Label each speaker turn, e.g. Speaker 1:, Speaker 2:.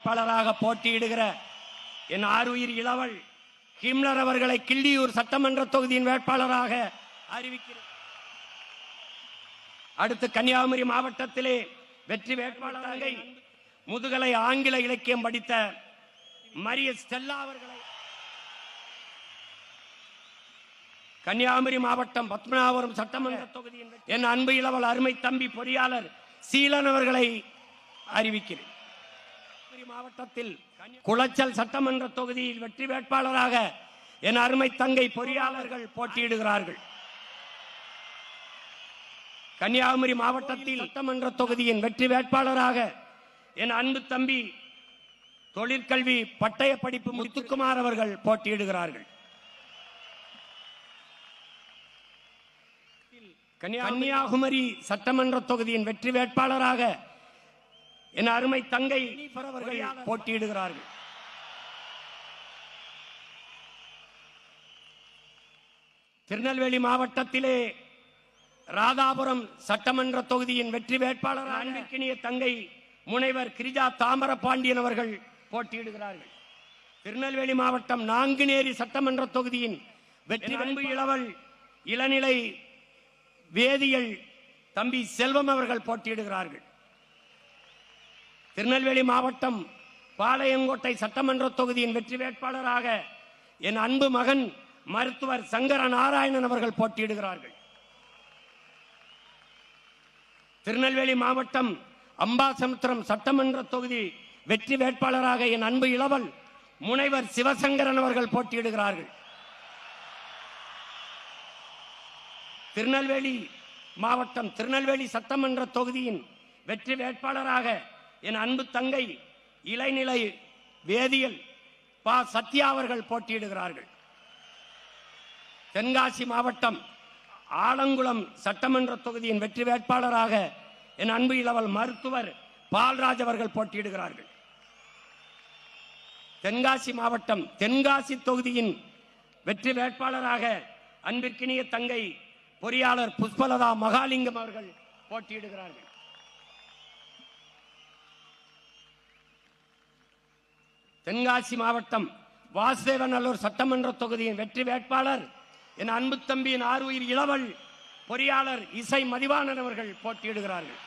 Speaker 1: வேட்பாளராக போட்டியிடுகிற என் ஆருயிர் இளவல் ஹிம்லர் அவர்களை கிள்ளியூர் சட்டமன்ற தொகுதியின் வேட்பாளராக அறிவிக்கிறேன். அடுத்து கன்னியாகுமரி மாவட்டத்திலே வெற்றி வேட்பாளராக முதுகலை ஆங்கில இலக்கியம் படித்த மரிய ஸ்டெல்லா அவர்களை, கன்னியாகுமரி மாவட்டம் பத்மநாபபுரம் சட்டமன்ற தொகுதியின் என் அன்பு இளவல் அருமை தம்பி பொறியாளர் சீலன் அவர்களை அறிவிக்கிறேன். மாவட்டத்தில் குளச்சல் சட்டமன்ற தொகுதியில் வெற்றி வேட்பாளராக என் அருமை தங்கை பொறியாளர்கள் போட்டியிடுகிறார்கள். கன்னியாகுமரி மாவட்டத்தில் சட்டமன்ற தொகுதியின் வெற்றி வேட்பாளராக என் அன்பு தம்பி தொழிற்கல்வி பட்டய படிப்பு முத்துக்குமார் அவர்கள் போட்டியிடுகிறார்கள். கன்னியாகுமரி சட்டமன்ற தொகுதியின் வெற்றி வேட்பாளராக என் அருமை தங்கை அவர்கள் போட்டியிடுகிறார்கள். திருநெல்வேலி மாவட்டத்திலே ராதாபுரம் சட்டமன்ற தொகுதியின் வெற்றி வேட்பாளர் அன்பிற்கினிய தங்கை முனைவர் கிரிஜா தாமர பாண்டியன் அவர்கள் போட்டியிடுகிறார்கள். திருநெல்வேலி மாவட்டம் நாங்குநேரி சட்டமன்ற தொகுதியின் வெற்றி அன்பு இளவல் இளநிலை வேதியியல் தம்பி செல்வம் அவர்கள் போட்டியிடுகிறார்கள். திருநெல்வேலி மாவட்டம் பாளையங்கோட்டை சட்டமன்ற தொகுதியின் வெற்றி வேட்பாளராக என் அன்பு மகன் மருத்துவர் சங்கர நாராயணன் அவர்கள் போட்டியிடுகிறார்கள். திருநெல்வேலி மாவட்டம் அம்பாசமுத்திரம் சட்டமன்ற தொகுதி வெற்றி வேட்பாளராக என் அன்பு இளவல் முனைவர் சிவசங்கரன் அவர்கள் போட்டியிடுகிறார்கள். திருநெல்வேலி மாவட்டம் திருநெல்வேலி சட்டமன்ற தொகுதியின் வெற்றி வேட்பாளராக என் அன்பு தங்கை இளைநிலை வேதியியல் பா சத்யா அவர்கள் போட்டியிடுகிறார்கள். தென்காசி மாவட்டம் ஆலங்குளம் சட்டமன்ற தொகுதியின் வெற்றி வேட்பாளராக என் அன்பு இளவல் மருத்துவர் பால்ராஜ் அவர்கள் போட்டியிடுகிறார்கள். தென்காசி மாவட்டம் தென்காசி தொகுதியின் வெற்றி வேட்பாளராக அன்பிற்கினிய தங்கை பொறியாளர் புஷ்பலதா மகாலிங்கம் அவர்கள் போட்டியிடுகிறார்கள். தென்காசி மாவட்டம் வாசுதேவநல்லூர் சட்டமன்ற தொகுதியின் வெற்றி வேட்பாளர் என் அன்பு தம்பியின் ஆருயிர் இளவல் பொறியாளர் இசை மதிவாணன் அவர்கள் போட்டியிடுகிறார்கள்.